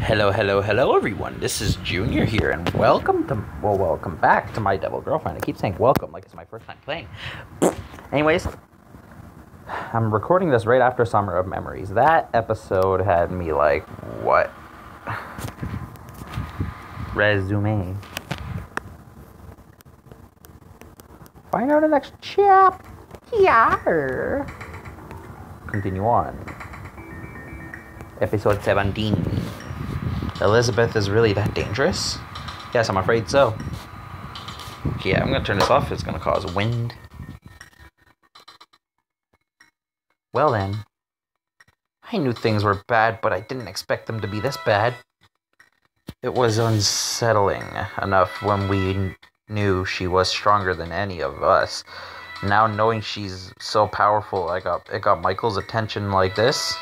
Hello, everyone. This is Junior here, and welcome back to My Devil Girlfriend. I keep saying welcome like it's my first time playing. Anyways, I'm recording this right after Summer of Memories. That episode had me like, what? Resume. Find out the next chapter. Continue on. Episode 17. Elizabeth is really that dangerous? Yes, I'm afraid so. Yeah, I'm gonna turn this off. It's gonna cause wind. Well then. I knew things were bad, but I didn't expect them to be this bad. It was unsettling enough when we knew she was stronger than any of us. Now knowing she's so powerful, it got Michael's attention like this.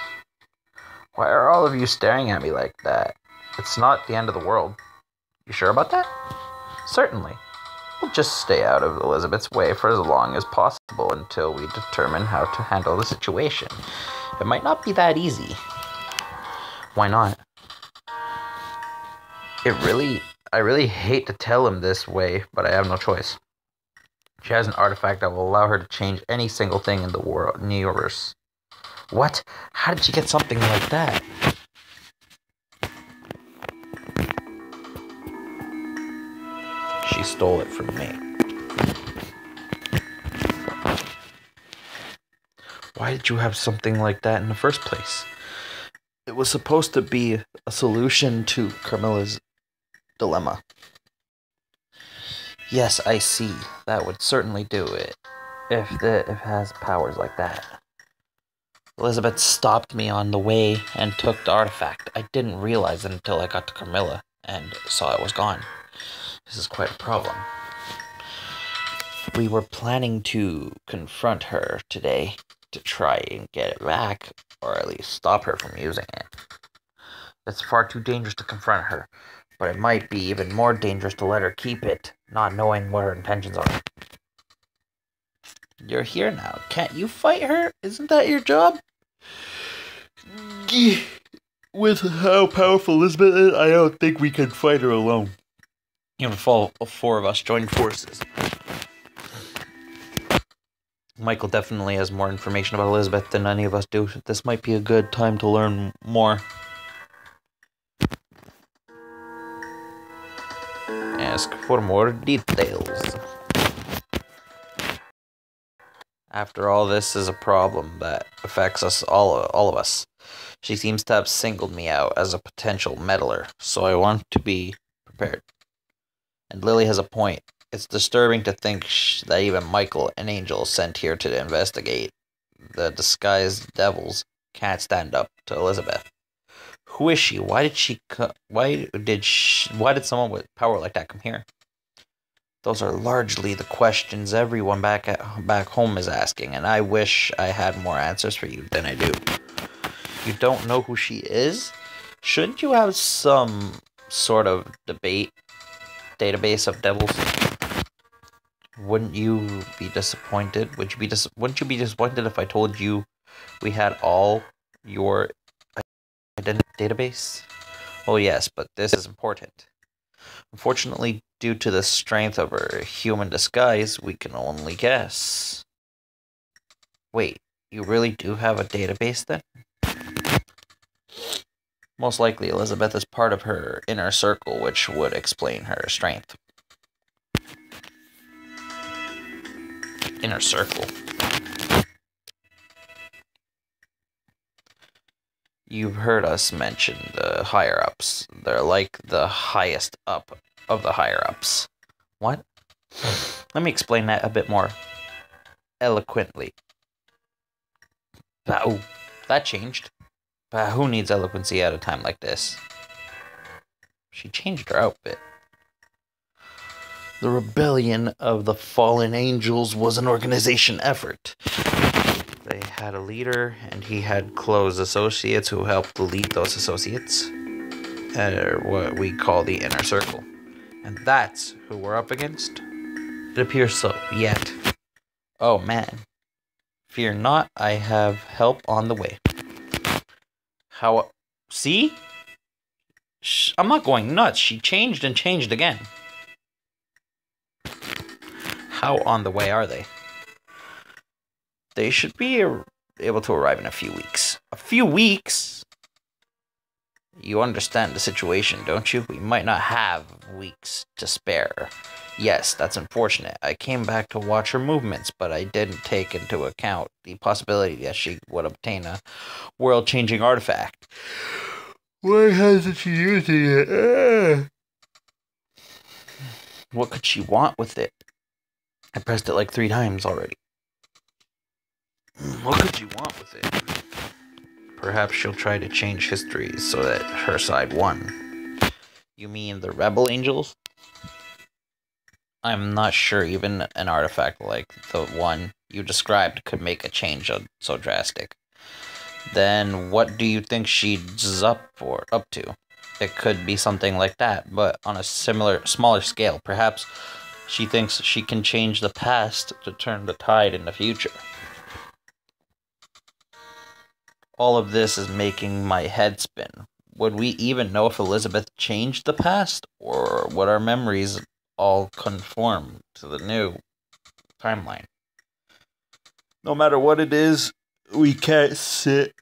Why are all of you staring at me like that? It's not the end of the world. You sure about that? Certainly. We'll just stay out of Elizabeth's way for as long as possible until we determine how to handle the situation. It might not be that easy. Why not? I really hate to tell him this way, but I have no choice. She has an artifact that will allow her to change any single thing in the universe. What? How did she get something like that? She stole it from me. Why did you have something like that in the first place? It was supposed to be a solution to Carmilla's dilemma. Yes, I see. That would certainly do it. If it has powers like that. Elizabeth stopped me on the way and took the artifact. I didn't realize it until I got to Carmilla and saw it was gone. This is quite a problem. We were planning to confront her today to try and get it back, or at least stop her from using it. It's far too dangerous to confront her, but it might be even more dangerous to let her keep it, not knowing what her intentions are. You're here now. Can't you fight her? Isn't that your job? With how powerful Elizabeth is, I don't think we can fight her alone. Even if all four of us join forces. Michael definitely has more information about Elizabeth than any of us do. This might be a good time to learn more. Ask for more details. After all, this is a problem that affects us all of us. She seems to have singled me out as a potential meddler, so I want to be prepared. And Lily has a point. It's disturbing to think that even Michael, an angel sent here to investigate the disguised devils, can't stand up to Elizabeth. Who is she? Why did someone with power like that come here? Those are largely the questions everyone back home is asking, and I wish I had more answers for you than I do. You don't know who she is? Shouldn't you have some sort of database of devils? Wouldn't you be disappointed? Wouldn't you be disappointed if I told you we had all your identity database? Oh yes, but this is important. Unfortunately, due to the strength of her human disguise, we can only guess. Wait, you really do have a database then? Most likely, Elizabeth is part of her inner circle, which would explain her strength. Inner circle. You've heard us mention the higher-ups. They're like the highest up of the higher-ups. What? Let me explain that a bit more eloquently. Oh, that changed. But who needs eloquency at a time like this? She changed her outfit. The rebellion of the fallen angels was an organization effort. They had a leader, and he had close associates who helped lead those associates. What we call the inner circle. And that's who we're up against? It appears so, yet. Oh man. Fear not, I have help on the way. How? See? I'm not going nuts. She changed and changed again. How on the way are they? They should be able to arrive in a few weeks. A few weeks? You understand the situation, don't you? We might not have weeks to spare. Yes, that's unfortunate. I came back to watch her movements, but I didn't take into account the possibility that she would obtain a world-changing artifact. Why hasn't she used it yet? What could she want with it? I pressed it like 3 times already. What could she want with it? Perhaps she'll try to change history so that her side won. You mean the rebel angels? I'm not sure even an artifact like the one you described could make a change so drastic. Then what do you think she's up to? It could be something like that, but on a smaller scale. Perhaps she thinks she can change the past to turn the tide in the future. All of this is making my head spin. Would we even know if Elizabeth changed the past, or would our memories all conform to the new timeline? No matter what it is, we can't sit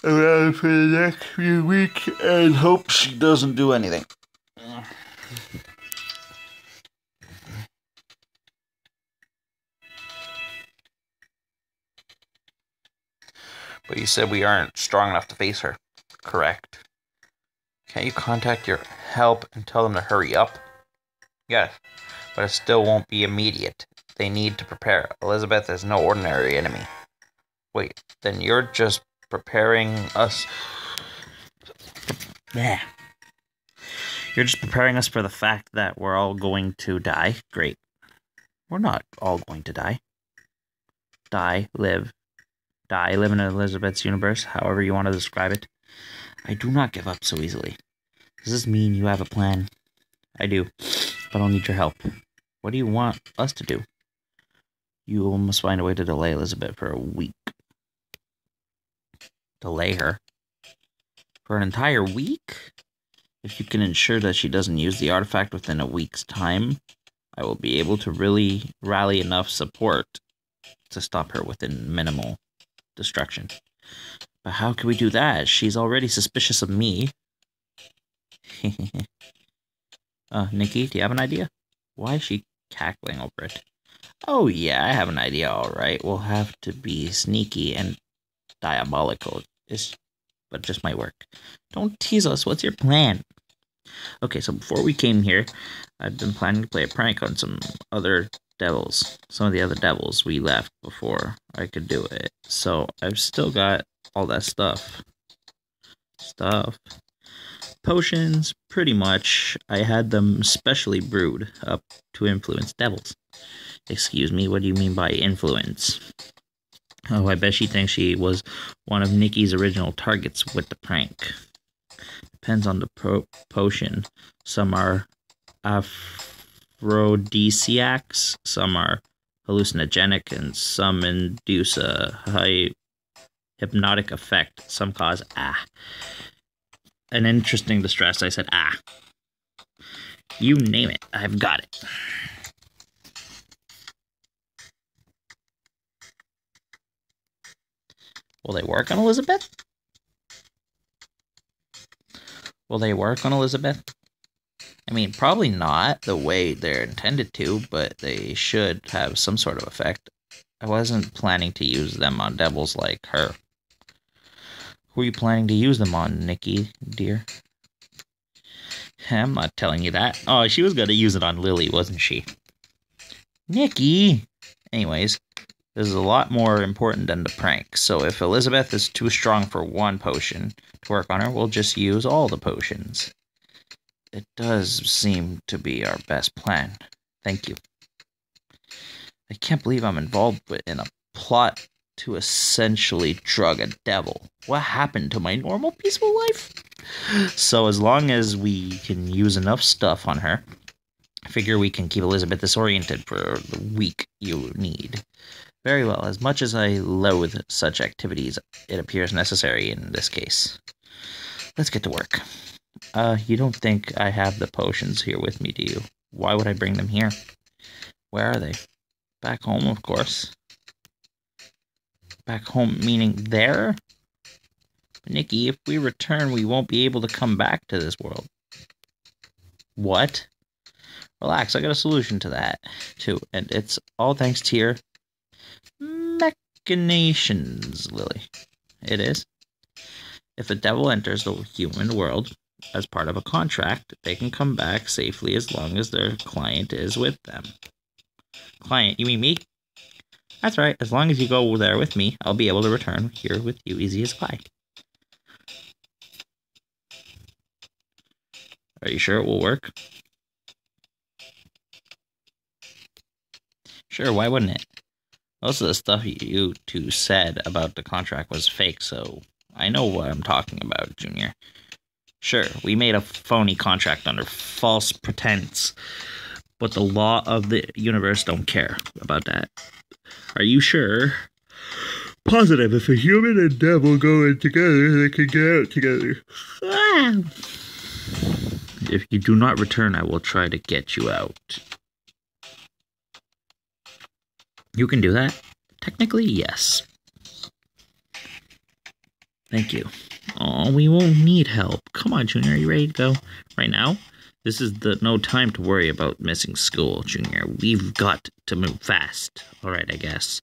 around for the next few weeks and hope she doesn't do anything. But you said we aren't strong enough to face her. Correct. Can't you contact your help and tell them to hurry up? Yes, but it still won't be immediate. They need to prepare. Elizabeth is no ordinary enemy. Wait, then you're just preparing us... Yeah. You're just preparing us for the fact that we're all going to die? Great. We're not all going to die. Live in Elizabeth's universe, however you want to describe it. I do not give up so easily. Does this mean you have a plan? I do, but I'll need your help. What do you want us to do? You must find a way to delay Elizabeth for a week. Delay her? For an entire week? If you can ensure that she doesn't use the artifact within a week's time, I will be able to really rally enough support to stop her within minimal destruction. But how can we do that? She's already suspicious of me. Nikki, do you have an idea? Why is she cackling over it? Oh yeah, I have an idea, alright. We'll have to be sneaky and diabolical. But it just might work. Don't tease us, what's your plan? Okay, so before we came here, I've been planning to play a prank on some other devils. Some of the other devils we left before I could do it. So I've still got all that stuff. Potions, pretty much. I had them specially brewed up to influence devils. Excuse me, what do you mean by influence? Oh, I bet she thinks she was one of Nikki's original targets with the prank. Depends on the potion. Some are aphrodisiacs, some are hallucinogenic, and some induce a high hypnotic effect. Some cause an interesting distress. I said You name it, I've got it. Will they work on Elizabeth? I mean, probably not the way they're intended to, but they should have some sort of effect. I wasn't planning to use them on devils like her. Who are you planning to use them on, Nikki, dear? I'm not telling you that. Oh, she was going to use it on Lily, wasn't she? Nikki! Anyways, this is a lot more important than the prank. So if Elizabeth is too strong for one potion to work on her, we'll just use all the potions. It does seem to be our best plan. Thank you. I can't believe I'm involved in a plot to essentially drug a devil. What happened to my normal peaceful life? So as long as we can use enough stuff on her, I figure we can keep Elizabeth disoriented for the week you need. Very well. As much as I loathe such activities, it appears necessary in this case. Let's get to work. You don't think I have the potions here with me, do you? Why would I bring them here? Where are they? Back home, of course. Back home meaning there? Nikki, if we return, we won't be able to come back to this world. What? Relax, I got a solution to that, too. And it's all thanks to your machinations, Lily. It is. If a devil enters the human world as part of a contract, they can come back safely as long as their client is with them. Client, you mean me? That's right. As long as you go there with me, I'll be able to return here with you easy as pie. Are you sure it will work? Sure, why wouldn't it? Most of the stuff you two said about the contract was fake, so I know what I'm talking about, Junior. Sure, we made a phony contract under false pretense, but the law of the universe don't care about that. Are you sure? Positive. If a human and devil go in together, they can get out together. Ah. If you do not return, I will try to get you out. You can do that? Technically, yes. Thank you. Oh, we won't need help. Come on, Junior, are you ready to go? Right now? This is no time to worry about missing school, Junior. We've got to move fast. Alright, I guess.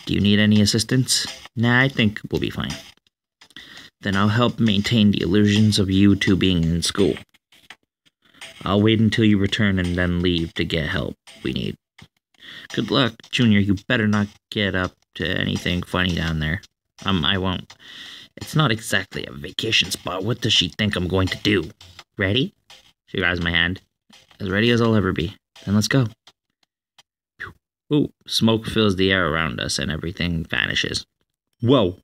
Do you need any assistance? Nah, I think we'll be fine. Then I'll help maintain the illusions of you two being in school. I'll wait until you return and then leave to get help we need. Good luck, Junior. You better not get up to anything funny down there. I won't. It's not exactly a vacation spot. What does she think I'm going to do? Ready? She grabs my hand. As ready as I'll ever be. Then let's go. Ooh, smoke fills the air around us and everything vanishes. Whoa.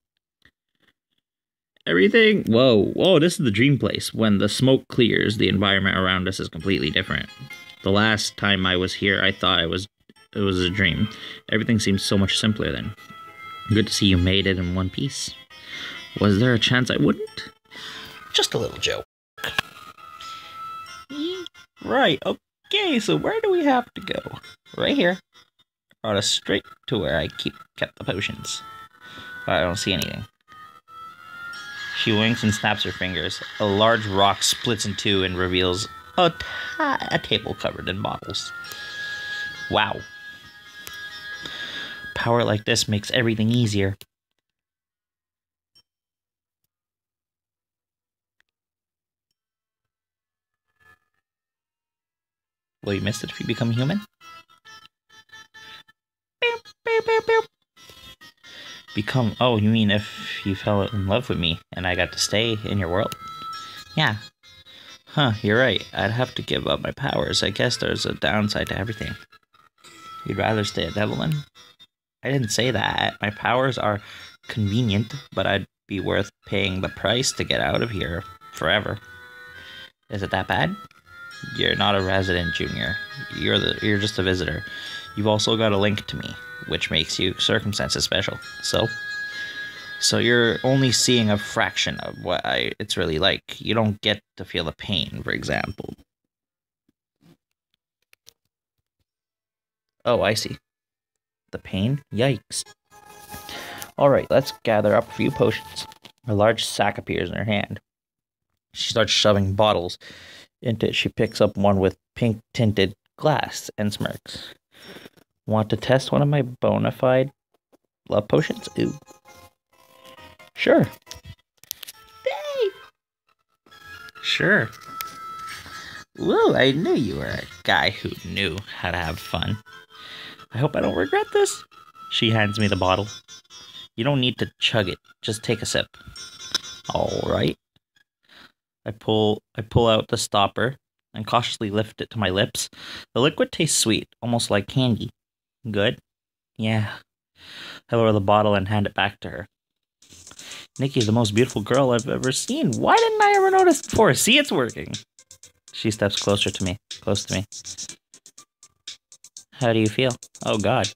Everything? Whoa. Whoa, this is the dream place. When the smoke clears, the environment around us is completely different. The last time I was here, I thought it was a dream. Everything seems so much simpler then. Good to see you made it in one piece. Was there a chance I wouldn't? Just a little joke. Right, okay, so where do we have to go? Right here. Brought us straight to where I kept the potions. But I don't see anything. She winks and snaps her fingers. A large rock splits in two and reveals a table covered in bottles. Wow. Power like this makes everything easier. Will you miss it if you become human? Beep, beep, beep, beep. Become... Oh, you mean if you fell in love with me and I got to stay in your world? Yeah. Huh, you're right. I'd have to give up my powers. I guess there's a downside to everything. You'd rather stay a devil then? I didn't say that. My powers are convenient, but I'd be worth paying the price to get out of here forever. Is it that bad? You're not a resident, Junior. You're just a visitor. You've also got a link to me, which makes you circumstances special. So you're only seeing a fraction of what it's really like. You don't get to feel the pain, for example. Oh, I see. The pain? Yikes. Alright, let's gather up a few potions. A large sack appears in her hand. She starts shoving bottles into it. She picks up one with pink-tinted glass and smirks. Want to test one of my bona fide love potions? Ooh. Sure. Hey! Sure. Whoa, I knew you were a guy who knew how to have fun. I hope I don't regret this. She hands me the bottle. You don't need to chug it. Just take a sip. All right. I pull out the stopper and cautiously lift it to my lips. The liquid tastes sweet, almost like candy. Good? Yeah. I lower the bottle and hand it back to her. Nikki's the most beautiful girl I've ever seen. Why didn't I ever notice before? See, it's working. She steps close to me. How do you feel? Oh, God.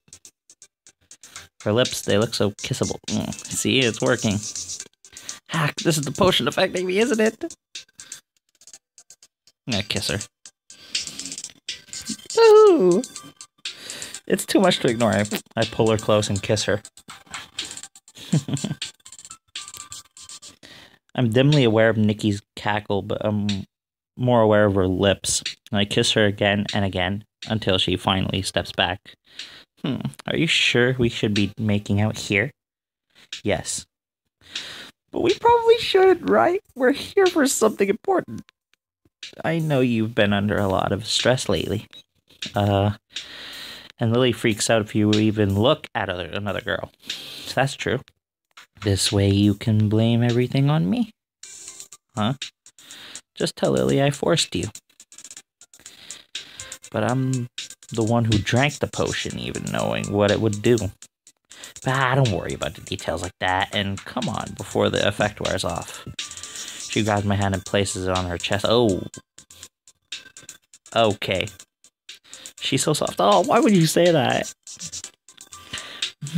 Her lips, they look so kissable. See, it's working. Hack, this is the potion effect, baby, isn't it? I'm gonna kiss her. Ooh! It's too much to ignore. I pull her close and kiss her. I'm dimly aware of Nikki's cackle, but I'm more aware of her lips. I kiss her again and again until she finally steps back. Are you sure we should be making out here? Yes. But we probably shouldn't, right? We're here for something important. I know you've been under a lot of stress lately. And Lily freaks out if you even look at another girl. So that's true. This way you can blame everything on me. Huh? Just tell Lily I forced you. But I'm the one who drank the potion, even knowing what it would do. Don't worry about the details like that, and come on, before the effect wears off. She grabs my hand and places it on her chest. Oh. Okay. She's so soft. Oh, why would you say that?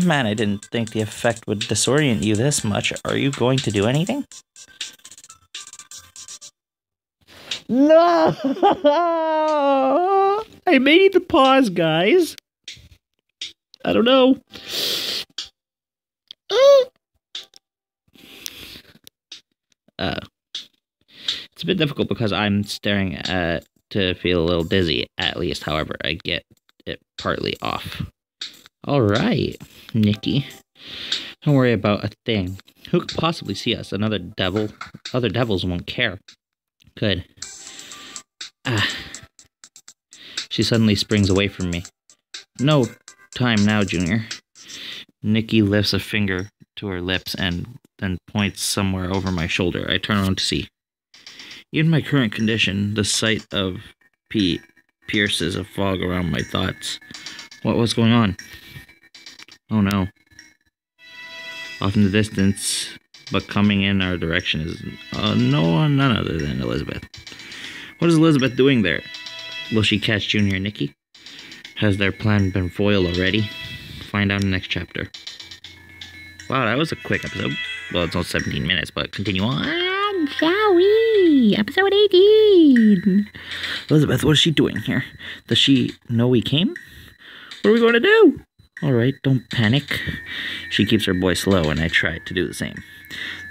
Man, I didn't think the effect would disorient you this much. Are you going to do anything? No! I may need to pause, guys. I don't know. It's a bit difficult because I'm staring at to feel a little dizzy, at least. However, I get it partly off. Alright, Nikki. Don't worry about a thing. Who could possibly see us? Another devil? Other devils won't care. Good. She suddenly springs away from me. No time now, Junior. Nikki lifts a finger to her lips and then points somewhere over my shoulder. I turn around to see. In my current condition, the sight of Pete pierces a fog around my thoughts. What was going on? Oh no. Off in the distance, but coming in our direction is none other than Elizabeth. What is Elizabeth doing there? Will she catch Junior and Nikki? Has their plan been foiled already? Find out in the next chapter. Wow, that was a quick episode. Well, it's only 17 minutes, but continue on, shall we? Episode 18. Elizabeth, what is she doing here? Does she know we came? What are we going to do? Alright, don't panic. She keeps her voice low, and I try to do the same.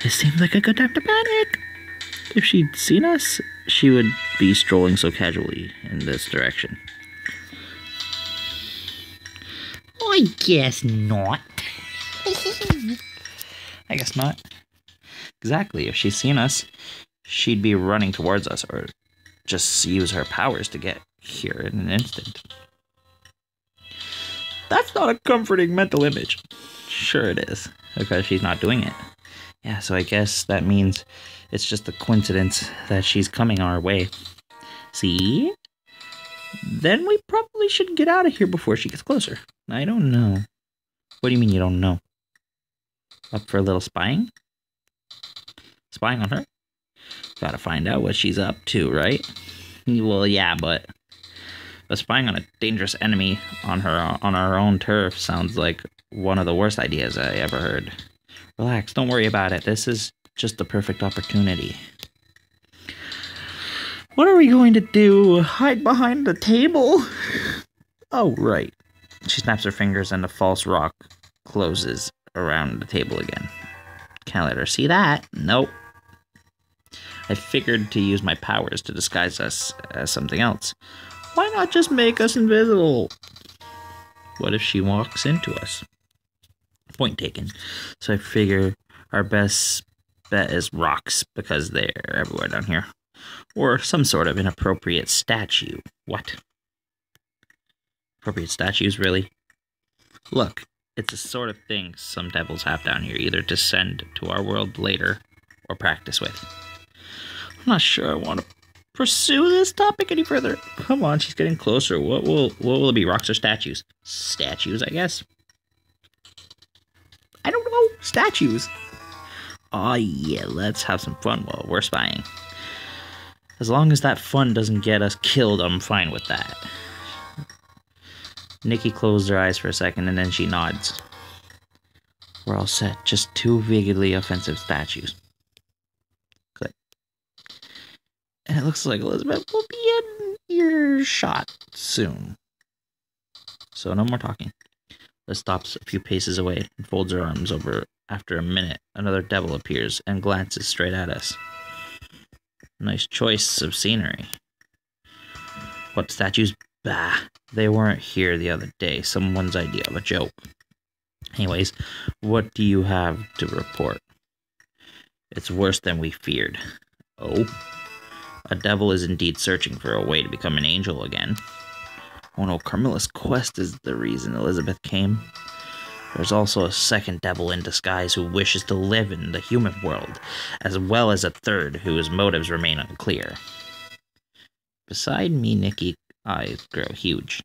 This seems like a good time to panic. If she'd seen us, she would be strolling so casually in this direction. I guess not. I guess not. Exactly. If she's seen us, she'd be running towards us, or just use her powers to get here in an instant. That's not a comforting mental image. Sure it is, because she's not doing it. Yeah, so I guess that means it's just a coincidence that she's coming our way. See? Then we probably should get out of here before she gets closer. I don't know. What do you mean you don't know? Up for a little spying? Spying on her? Gotta find out what she's up to, right? Well, yeah, but spying on a dangerous enemy on our own turf sounds like one of the worst ideas I ever heard. Relax, don't worry about it. This is just the perfect opportunity. What are we going to do? Hide behind the table? Oh, right. She snaps her fingers and the false rock closes around the table again. Can't let her see that. Nope. I figured to use my powers to disguise us as something else. Why not just make us invisible? What if she walks into us? Point taken. So I figure our best bet is rocks, because they're everywhere down here. Or some sort of inappropriate statue. What? Appropriate statues, really? Look, it's the sort of thing some devils have down here, either to send to our world later or practice with. I'm not sure I want to pursue this topic any further. Come on, she's getting closer. What will it be? Rocks or statues? Statues, I guess. I don't know. Statues. Oh yeah, let's have some fun while we're spying. As long as that fun doesn't get us killed, I'm fine with that. Nikki closed her eyes for a second and then she nods. We're all set. Just two vaguely offensive statues. Good. And looks like Elizabeth will be in earshot soon. So no more talking. Liz stops a few paces away and folds her arms over. After a minute, another devil appears and glances straight at us. Nice choice of scenery. What statues? Bah, they weren't here the other day. Someone's idea of a joke. Anyways, what do you have to report? It's worse than we feared. Oh? A devil is indeed searching for a way to become an angel again. Oh no, Carmilla's quest is the reason Elizabeth came. There's also a second devil in disguise who wishes to live in the human world, as well as a third whose motives remain unclear. Beside me, Nikki's eyes grow huge.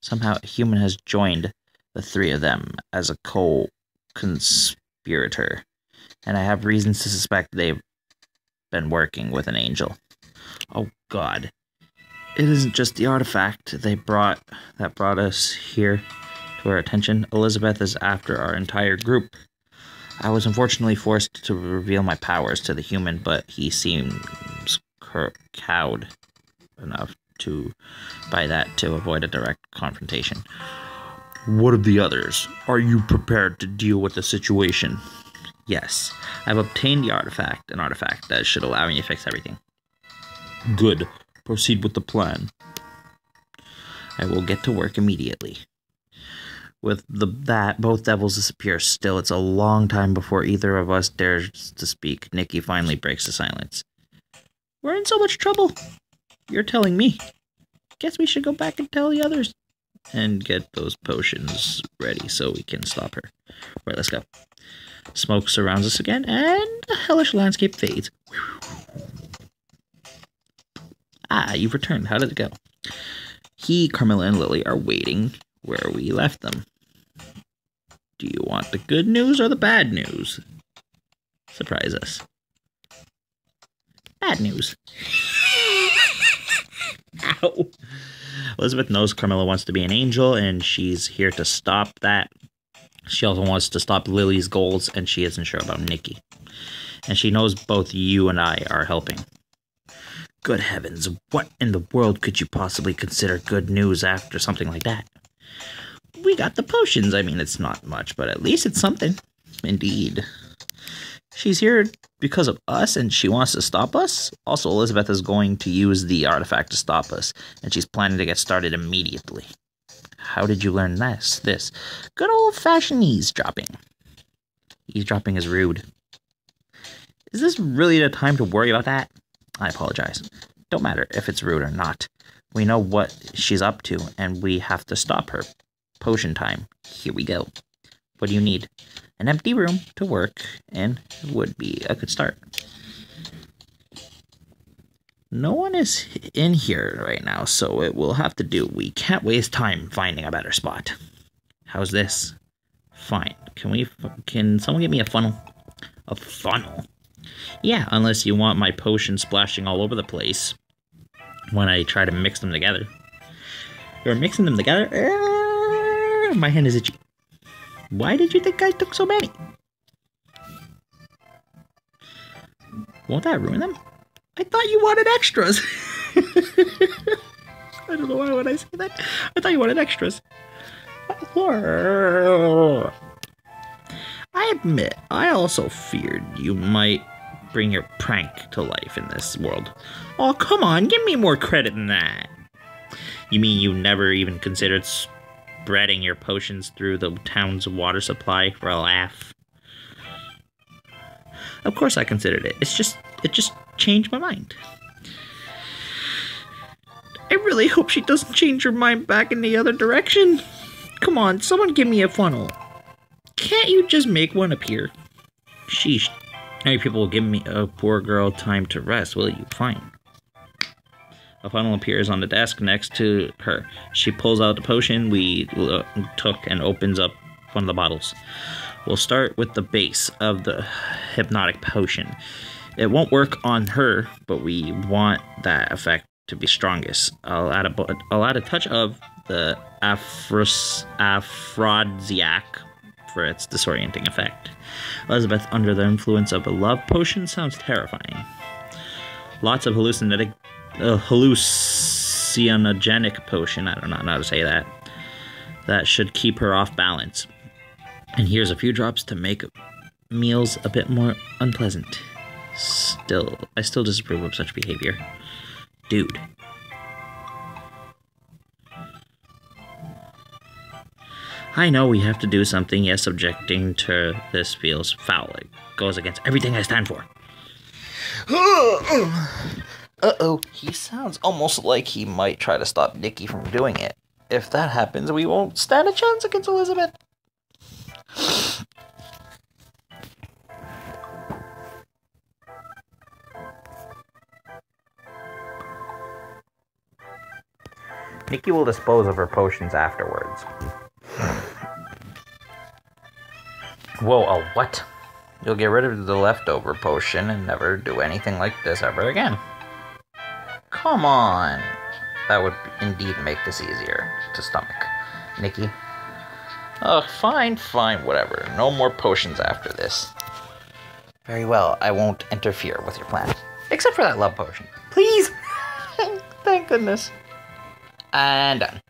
Somehow a human has joined the three of them as a co-conspirator, and I have reasons to suspect they've been working with an angel. Oh God. It isn't just the artifact that brought us here to our attention. Elizabeth is after our entire group. I was unfortunately forced to reveal my powers to the human, but he seems cowed enough by that to avoid a direct confrontation. What of the others? Are you prepared to deal with the situation? Yes. I've obtained the artifact, an artifact that should allow me to fix everything. Good. Proceed with the plan. I will get to work immediately. With that, both devils disappear. Still, it's a long time before either of us dares to speak. Nikki finally breaks the silence. We're in so much trouble. You're telling me. Guess we should go back and tell the others. And get those potions ready so we can stop her. Right, let's go. Smoke surrounds us again, and the hellish landscape fades. Ah, you've returned. How did it go? Carmilla, and Lily are waiting where we left them. Do you want the good news or the bad news? Surprise us. Bad news. Ow. Elizabeth knows Carmilla wants to be an angel, and she's here to stop that. She also wants to stop Lily's goals, and she isn't sure about Nikki. And she knows both you and I are helping. Good heavens, what in the world could you possibly consider good news after something like that? We got the potions. I mean, it's not much, but at least it's something. Indeed. She's here because of us, and she wants to stop us? Also, Elizabeth is going to use the artifact to stop us, and she's planning to get started immediately. How did you learn this? Good old-fashioned eavesdropping. Eavesdropping is rude. Is this really the time to worry about that? I apologize. Don't matter if it's rude or not. We know what she's up to, and we have to stop her. Potion time. Here we go. What do you need? An empty room to work in would be a good start. No one is in here right now, so it will have to do. We can't waste time finding a better spot. How's this? Fine. Can someone get me a funnel? A funnel? Yeah, unless you want my potion splashing all over the place when I try to mix them together. You're mixing them together? My hand is itchy. Why did you think I took so many? Won't that ruin them? I thought you wanted extras. I don't know why would I say that. I thought you wanted extras. I admit, I also feared you might bring your prank to life in this world. Oh, come on, give me more credit than that. You mean you never even considered spreading your potions through the town's water supply for a laugh? Of course I considered it. It just changed my mind. I really hope she doesn't change her mind back in the other direction. Come on, someone give me a funnel. Can't you just make one appear? Sheesh. Many people will give me a poor girl time to rest, will you? Fine. A funnel appears on the desk next to her. She pulls out the potion we took and opens up one of the bottles. We'll start with the base of the hypnotic potion. It won't work on her, but we want that effect to be strongest. I'll add a touch of the aphrodisiac for its disorienting effect. Elizabeth, under the influence of a love potion, sounds terrifying. Lots of hallucinogenic potion. I don't know how to say that. That should keep her off balance. And here's a few drops to make meals a bit more unpleasant. I still disapprove of such behavior. Dude. I know we have to do something, yes, objecting to this feels foul. It goes against everything I stand for. Uh-oh, he sounds almost like he might try to stop Nikki from doing it. If that happens, we won't stand a chance against Elizabeth. Nikki will dispose of her potions afterwards. Whoa, a what? You'll get rid of the leftover potion and never do anything like this ever again. Come on. That would indeed make this easier to stomach. Nikki? Oh, fine, whatever. No more potions after this. Very well, I won't interfere with your plan. Except for that love potion. Please! Thank goodness. And done.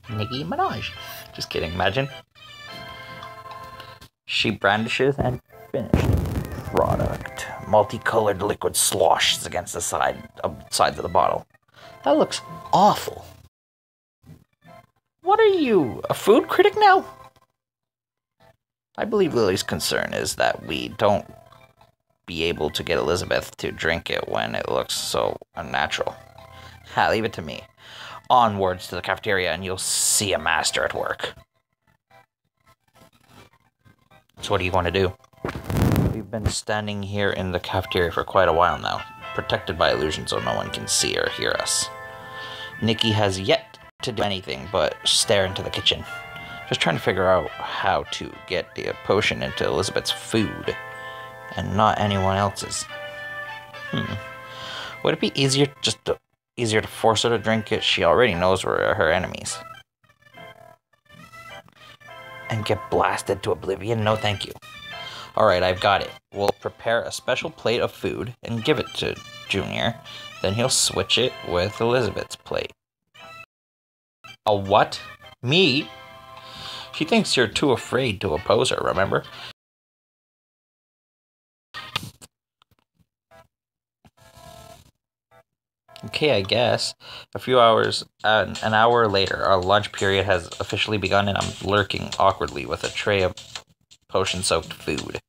Nicki Minaj. Just kidding, imagine. She brandishes and finished product. Multicolored liquid sloshes against the sides of the bottle. That looks awful. What are you, a food critic now? I believe Lily's concern is that we don't be able to get Elizabeth to drink it when it looks so unnatural. Leave it to me. Onwards to the cafeteria and you'll see a master at work. So what do you want to do? We've been standing here in the cafeteria for quite a while now, protected by illusion so no one can see or hear us. Nikki has yet to do anything but stare into the kitchen, just trying to figure out how to get the potion into Elizabeth's food, and not anyone else's. Would it be easier to force her to drink it? She already knows we're her enemies. And get blasted to oblivion? No, thank you. Alright, I've got it. We'll prepare a special plate of food and give it to Junior. Then he'll switch it with Elizabeth's plate. A what? Me? She thinks you're too afraid to oppose her, remember? Okay, I guess. An hour later, our lunch period has officially begun and I'm lurking awkwardly with a tray of potion-soaked food.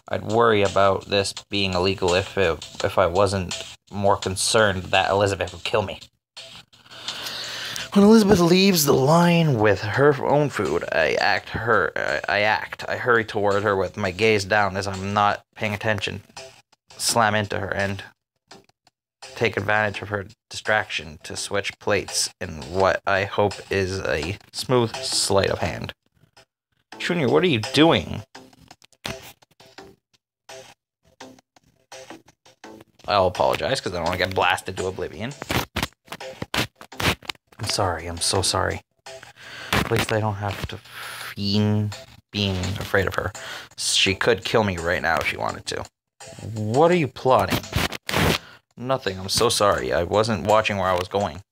I'd worry about this being illegal if I wasn't more concerned that Elizabeth would kill me. When Elizabeth leaves the line with her own food, I hurry toward her with my gaze down as I'm not paying attention, slam into her, and take advantage of her distraction to switch plates in what I hope is a smooth sleight of hand. Junior, what are you doing? I'll apologize because I don't want to get blasted to oblivion. I'm sorry, I'm so sorry. At least I don't have to fiend being afraid of her. She could kill me right now if she wanted to. What are you plotting? Nothing, I'm so sorry. I wasn't watching where I was going.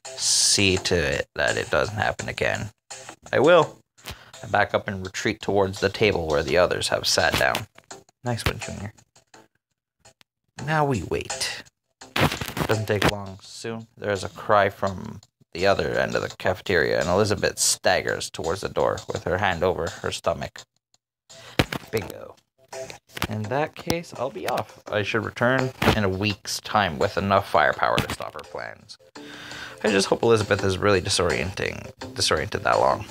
See to it that it doesn't happen again. I will. I back up and retreat towards the table where the others have sat down. Nice one, Junior. Now we wait. Doesn't take long. Soon, there's a cry from the other end of the cafeteria, and Elizabeth staggers towards the door with her hand over her stomach. Bingo. In that case, I'll be off. I should return in a week's time with enough firepower to stop her plans. I just hope Elizabeth is really disoriented that long.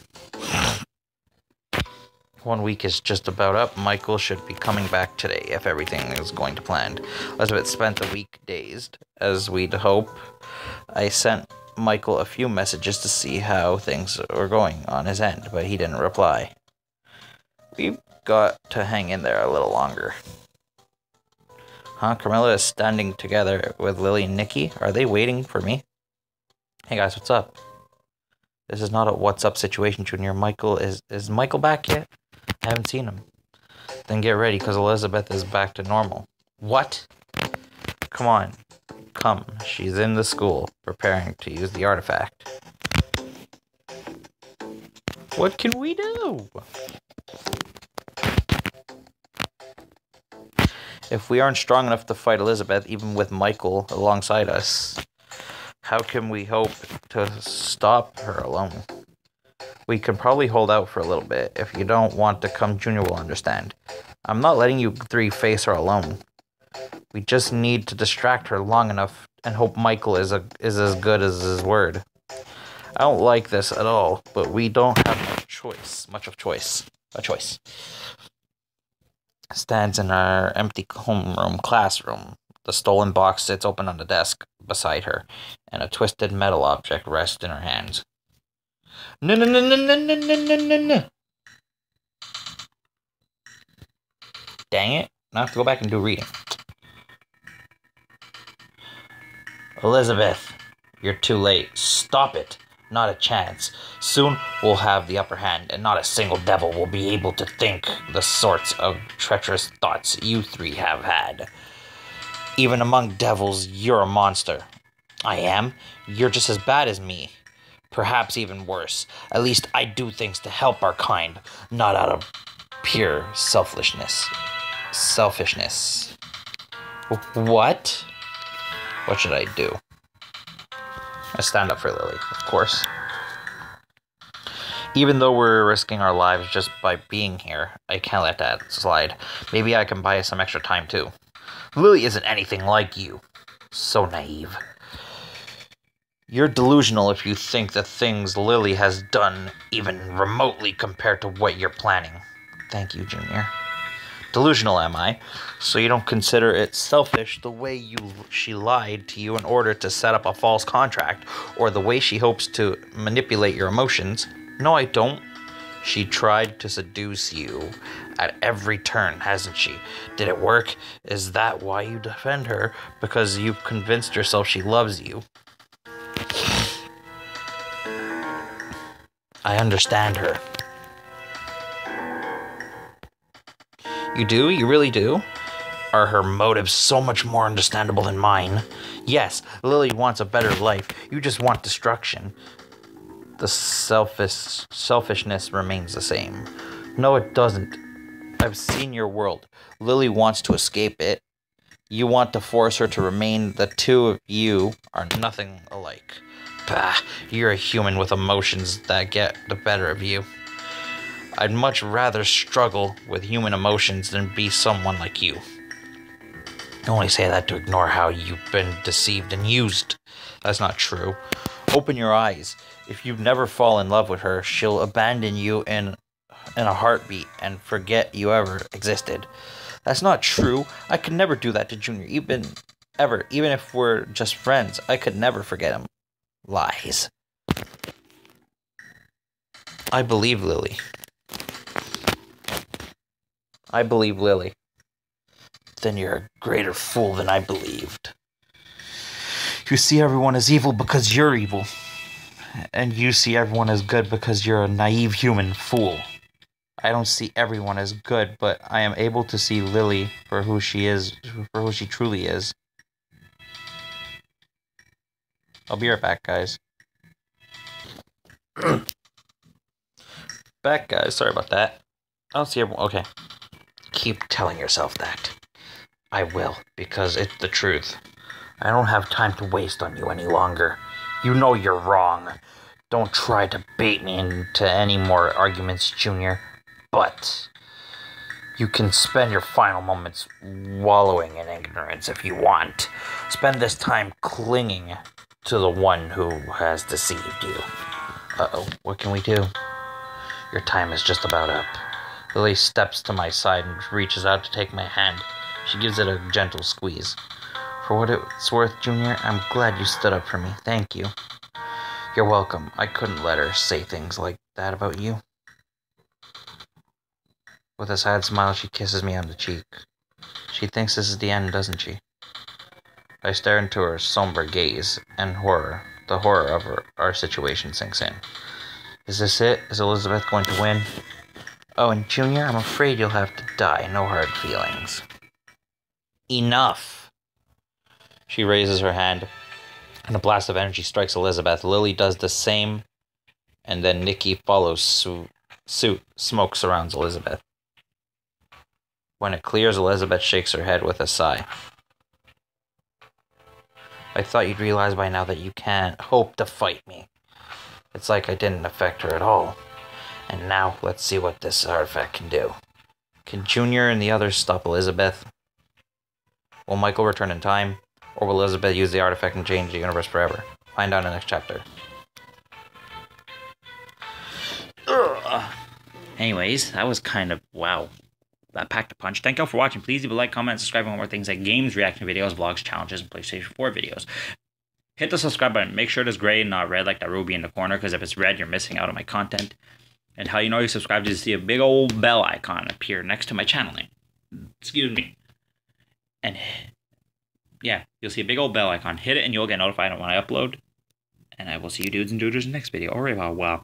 1 week is just about up. Michael should be coming back today if everything is going to plan. Elizabeth spent the week dazed, as we'd hope. I sent Michael a few messages to see how things were going on his end, but he didn't reply. We've got to hang in there a little longer. Carmilla is standing together with Lily and Nikki. Are they waiting for me? Hey guys, what's up? This is not a what's up situation, Junior. Michael, is Michael back yet? I haven't seen him. Then get ready, because Elizabeth is back to normal. What? Come on. Come. She's in the school, preparing to use the artifact. What can we do? If we aren't strong enough to fight Elizabeth, even with Michael alongside us, how can we hope to stop her alone? We can probably hold out for a little bit. If you don't want to come, Junior will understand. I'm not letting you three face her alone. We just need to distract her long enough and hope Michael is as good as his word. I don't like this at all, but we don't have a choice. Stands in our empty homeroom classroom. The stolen box sits open on the desk beside her, and a twisted metal object rests in her hands. No. Dang it. I have to go back and do reading. Elizabeth, you're too late. Stop it. Not a chance. Soon we'll have the upper hand, and not a single devil will be able to think the sorts of treacherous thoughts you three have had. Even among devils, you're a monster. I am? You're just as bad as me. Perhaps even worse. At least I do things to help our kind, not out of pure selfishness. What? What should I do? I stand up for Lily, of course. Even though we're risking our lives just by being here, I can't let that slide. Maybe I can buy us some extra time too. Lily isn't anything like you. So naive. You're delusional if you think the things Lily has done even remotely compared to what you're planning. Thank you, Junior. Delusional, am I? So you don't consider it selfish the way she lied to you in order to set up a false contract, or the way she hopes to manipulate your emotions? No, I don't. She tried to seduce you at every turn, hasn't she? Did it work? Is that why you defend her? Because you've convinced yourself she loves you? I understand her. You do? You really do? Are her motives so much more understandable than mine? Yes, Lily wants a better life. You just want destruction. The selfishness remains the same. No, it doesn't. I've seen your world. Lily wants to escape it. You want to force her to remain. The two of you are nothing alike. Bah, you're a human with emotions that get the better of you. I'd much rather struggle with human emotions than be someone like you. I only say that to ignore how you've been deceived and used. That's not true. Open your eyes. If you never fall in love with her, she'll abandon you in a heartbeat and forget you ever existed. That's not true. I could never do that to Junior, even if we're just friends. I could never forget him. Lies. I believe Lily. Then you're a greater fool than I believed. You see everyone as evil because you're evil. And you see everyone as good because you're a naive human fool. I don't see everyone as good, but I am able to see Lily for who she truly is. I'll be right back, guys. Back, guys. Sorry about that. I don't see everyone. Okay. Keep telling yourself that. I will, because it's the truth. I don't have time to waste on you any longer. You know you're wrong. Don't try to bait me into any more arguments, Junior. But you can spend your final moments wallowing in ignorance if you want. Spend this time clinging to the one who has deceived you. Uh-oh, what can we do? Your time is just about up. Lily steps to my side and reaches out to take my hand. She gives it a gentle squeeze. For what it's worth, Junior, I'm glad you stood up for me. Thank you. You're welcome. I couldn't let her say things like that about you. With a sad smile, she kisses me on the cheek. She thinks this is the end, doesn't she? I stare into her somber gaze, and the horror of our situation sinks in. Is this it? Is Elizabeth going to win? Oh, and Junior, I'm afraid you'll have to die. No hard feelings. Enough. She raises her hand, and a blast of energy strikes Elizabeth. Lily does the same, and then Nikki follows suit. Smoke surrounds Elizabeth. When it clears, Elizabeth shakes her head with a sigh. I thought you'd realize by now that you can't hope to fight me. It's like I didn't affect her at all. And now, let's see what this artifact can do. Can Junior and the others stop Elizabeth? Will Michael return in time? Or will Elizabeth use the artifact and change the universe forever? Find out in the next chapter. Ugh. Anyways, that was kind of, wow. That packed a punch. Thank y'all for watching. Please leave a like, comment, and subscribe for more things like games, reaction videos, vlogs, challenges, and PlayStation 4 videos. Hit the subscribe button. Make sure it is gray and not red like that ruby in the corner, because if it's red, you're missing out on my content. And how you know you subscribed is to see a big old bell icon appear next to my channel name. Excuse me. And yeah, you'll see a big old bell icon. Hit it and you'll get notified when I upload. And I will see you dudes and duders in the next video. Alright, wow.